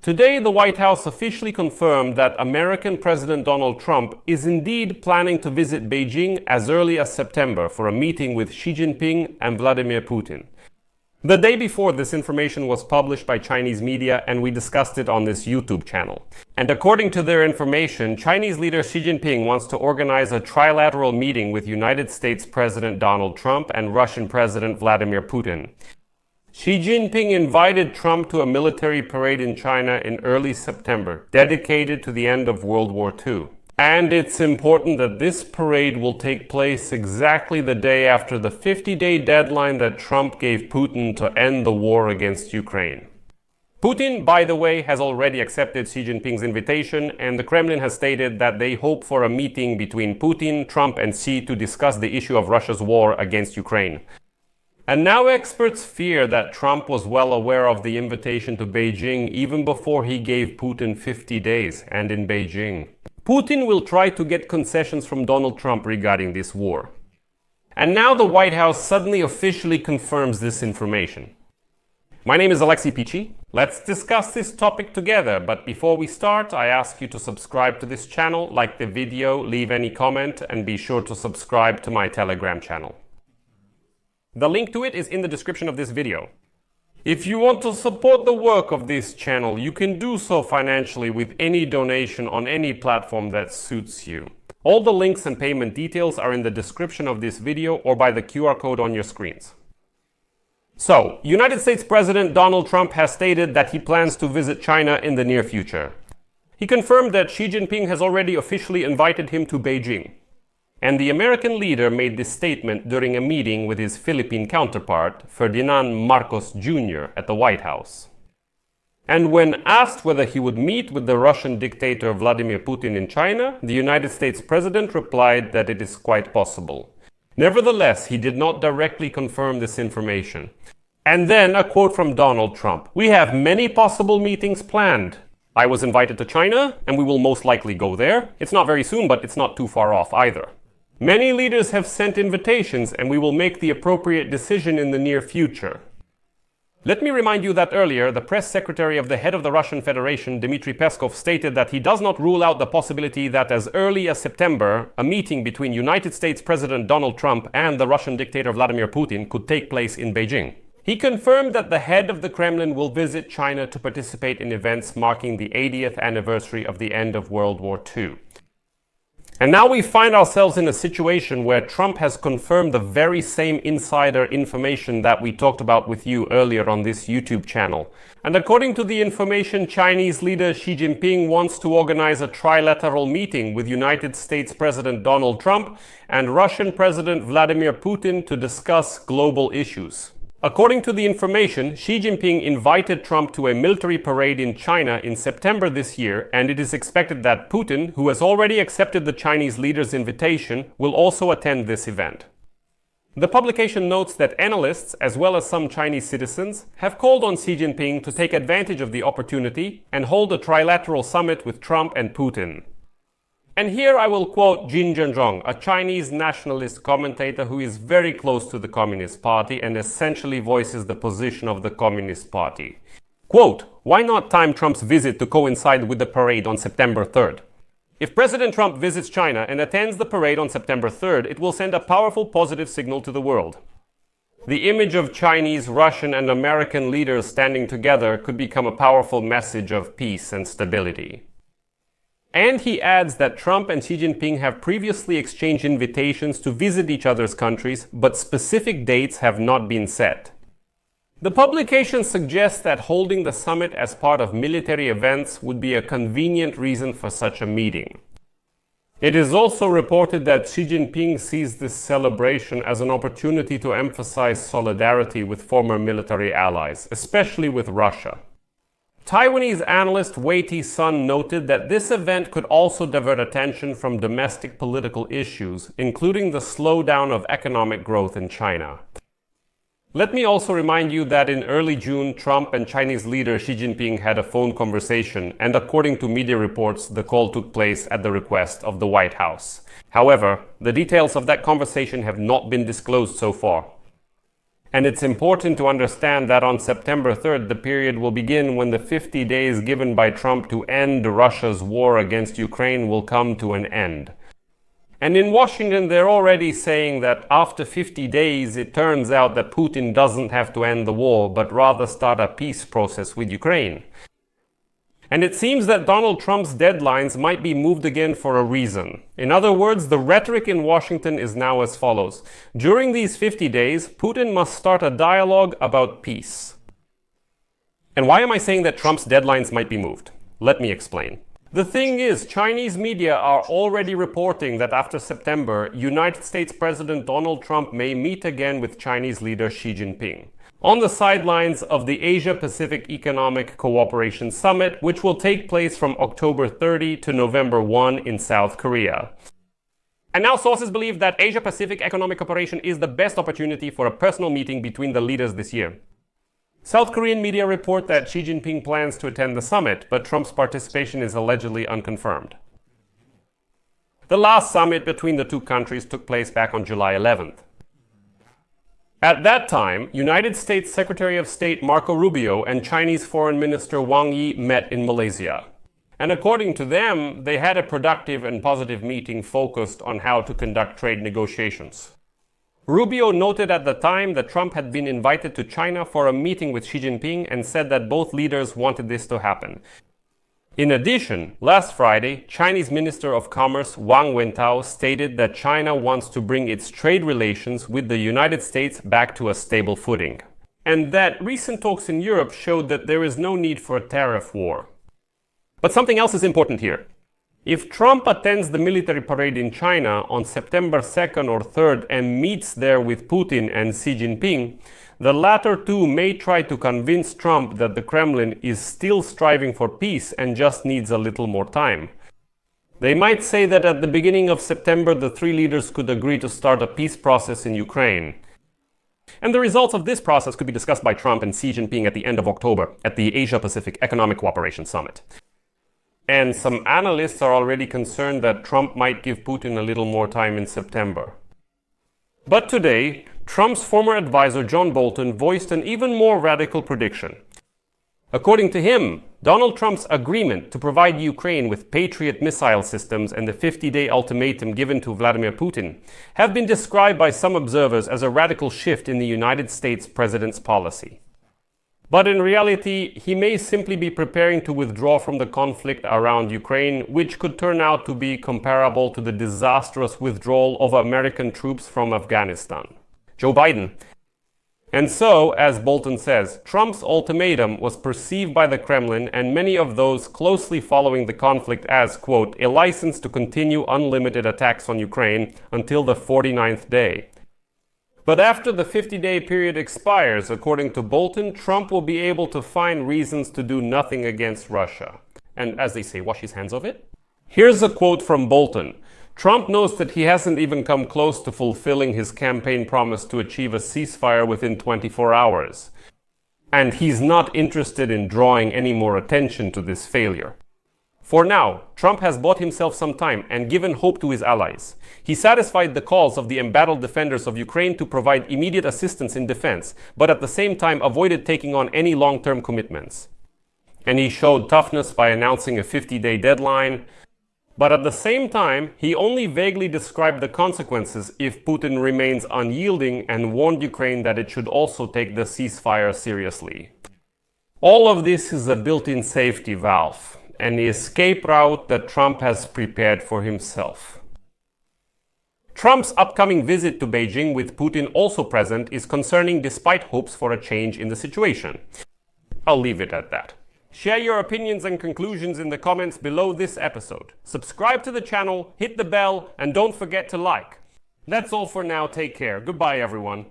Today, the White House officially confirmed that American President Donald Trump is indeed planning to visit Beijing as early as September for a meeting with Xi Jinping and Vladimir Putin. The day before, this information was published by Chinese media, and we discussed it on this YouTube channel. And according to their information, Chinese leader Xi Jinping wants to organize a trilateral meeting with United States President Donald Trump and Russian President Vladimir Putin. Xi Jinping invited Trump to a military parade in China in early September, dedicated to the end of World War II. And it's important that this parade will take place exactly the day after the 50-day deadline that Trump gave Putin to end the war against Ukraine. Putin, by the way, has already accepted Xi Jinping's invitation, and the Kremlin has stated that they hope for a meeting between Putin, Trump, and Xi to discuss the issue of Russia's war against Ukraine. And now experts fear that Trump was well aware of the invitation to Beijing even before he gave Putin 50 days, and in Beijing. Putin will try to get concessions from Donald Trump regarding this war. And now the White House suddenly officially confirms this information. My name is Alexei Pichi. Let's discuss this topic together, but before we start, I ask you to subscribe to this channel, like the video, leave any comment, and be sure to subscribe to my Telegram channel. The link to it is in the description of this video. If you want to support the work of this channel, you can do so financially with any donation on any platform that suits you. All the links and payment details are in the description of this video or by the QR code on your screens. So, United States President Donald Trump has stated that he plans to visit China in the near future. He confirmed that Xi Jinping has already officially invited him to Beijing. And the American leader made this statement during a meeting with his Philippine counterpart, Ferdinand Marcos Jr., at the White House. And when asked whether he would meet with the Russian dictator Vladimir Putin in China, the United States president replied that it is quite possible. Nevertheless, he did not directly confirm this information. And then a quote from Donald Trump: "We have many possible meetings planned. I was invited to China, and we will most likely go there. It's not very soon, but it's not too far off either. Many leaders have sent invitations, and we will make the appropriate decision in the near future." Let me remind you that earlier, the press secretary of the head of the Russian Federation, Dmitry Peskov, stated that he does not rule out the possibility that as early as September, a meeting between United States President Donald Trump and the Russian dictator Vladimir Putin could take place in Beijing. He confirmed that the head of the Kremlin will visit China to participate in events marking the 80th anniversary of the end of World War II. And now we find ourselves in a situation where Trump has confirmed the very same insider information that we talked about with you earlier on this YouTube channel. And according to the information, Chinese leader Xi Jinping wants to organize a trilateral meeting with United States President Donald Trump and Russian President Vladimir Putin to discuss global issues. According to the information, Xi Jinping invited Trump to a military parade in China in September this year, and it is expected that Putin, who has already accepted the Chinese leader's invitation, will also attend this event. The publication notes that analysts, as well as some Chinese citizens, have called on Xi Jinping to take advantage of the opportunity and hold a trilateral summit with Trump and Putin. And here I will quote Jin Zhenzhong, a Chinese nationalist commentator who is very close to the Communist Party and essentially voices the position of the Communist Party. Quote, "Why not time Trump's visit to coincide with the parade on September 3rd? If President Trump visits China and attends the parade on September 3rd, it will send a powerful positive signal to the world. The image of Chinese, Russian, and American leaders standing together could become a powerful message of peace and stability." And he adds that Trump and Xi Jinping have previously exchanged invitations to visit each other's countries, but specific dates have not been set. The publication suggests that holding the summit as part of military events would be a convenient reason for such a meeting. It is also reported that Xi Jinping sees this celebration as an opportunity to emphasize solidarity with former military allies, especially with Russia. Taiwanese analyst Wei T-sun noted that this event could also divert attention from domestic political issues, including the slowdown of economic growth in China. Let me also remind you that in early June, Trump and Chinese leader Xi Jinping had a phone conversation, and according to media reports, the call took place at the request of the White House. However, the details of that conversation have not been disclosed so far. And it's important to understand that on September 3rd, the period will begin when the 50 days given by Trump to end Russia's war against Ukraine will come to an end. And in Washington, they're already saying that after 50 days, it turns out that Putin doesn't have to end the war, but rather start a peace process with Ukraine. And it seems that Donald Trump's deadlines might be moved again for a reason. In other words, the rhetoric in Washington is now as follows. During these 50 days, Putin must start a dialogue about peace. And why am I saying that Trump's deadlines might be moved? Let me explain. The thing is, Chinese media are already reporting that after September, United States President Donald Trump may meet again with Chinese leader Xi Jinping on the sidelines of the Asia-Pacific Economic Cooperation Summit, which will take place from October 30 to November 1 in South Korea. And now sources believe that Asia-Pacific Economic Cooperation is the best opportunity for a personal meeting between the leaders this year. South Korean media report that Xi Jinping plans to attend the summit, but Trump's participation is allegedly unconfirmed. The last summit between the two countries took place back on July 11th. At that time, United States Secretary of State Marco Rubio and Chinese Foreign Minister Wang Yi met in Malaysia. And according to them, they had a productive and positive meeting focused on how to conduct trade negotiations. Rubio noted at the time that Trump had been invited to China for a meeting with Xi Jinping and said that both leaders wanted this to happen. In addition, last Friday, Chinese Minister of Commerce Wang Wentao stated that China wants to bring its trade relations with the United States back to a stable footing, and that recent talks in Europe showed that there is no need for a tariff war. But something else is important here. If Trump attends the military parade in China on September 2nd or 3rd and meets there with Putin and Xi Jinping, the latter two may try to convince Trump that the Kremlin is still striving for peace and just needs a little more time. They might say that at the beginning of September, the three leaders could agree to start a peace process in Ukraine. And the results of this process could be discussed by Trump and Xi Jinping at the end of October at the Asia-Pacific Economic Cooperation Summit. And some analysts are already concerned that Trump might give Putin a little more time in September. But today, Trump's former advisor John Bolton voiced an even more radical prediction. According to him, Donald Trump's agreement to provide Ukraine with Patriot missile systems and the 50-day ultimatum given to Vladimir Putin have been described by some observers as a radical shift in the United States president's policy. But in reality, he may simply be preparing to withdraw from the conflict around Ukraine, which could turn out to be comparable to the disastrous withdrawal of American troops from Afghanistan. Joe Biden. And so, as Bolton says, Trump's ultimatum was perceived by the Kremlin and many of those closely following the conflict as, quote, a license to continue unlimited attacks on Ukraine until the 49th day. But after the 50-day period expires, according to Bolton, Trump will be able to find reasons to do nothing against Russia. And as they say, wash his hands of it. Here's a quote from Bolton. Trump knows that he hasn't even come close to fulfilling his campaign promise to achieve a ceasefire within 24 hours. And he's not interested in drawing any more attention to this failure. For now, Trump has bought himself some time and given hope to his allies. He satisfied the calls of the embattled defenders of Ukraine to provide immediate assistance in defense, but at the same time avoided taking on any long-term commitments. And he showed toughness by announcing a 50-day deadline, but at the same time, he only vaguely described the consequences if Putin remains unyielding and warned Ukraine that it should also take the ceasefire seriously. All of this is a built-in safety valve, an escape route that Trump has prepared for himself. Trump's upcoming visit to Beijing with Putin also present is concerning despite hopes for a change in the situation. I'll leave it at that. Share your opinions and conclusions in the comments below this episode. Subscribe to the channel, hit the bell, and don't forget to like. That's all for now. Take care. Goodbye, everyone.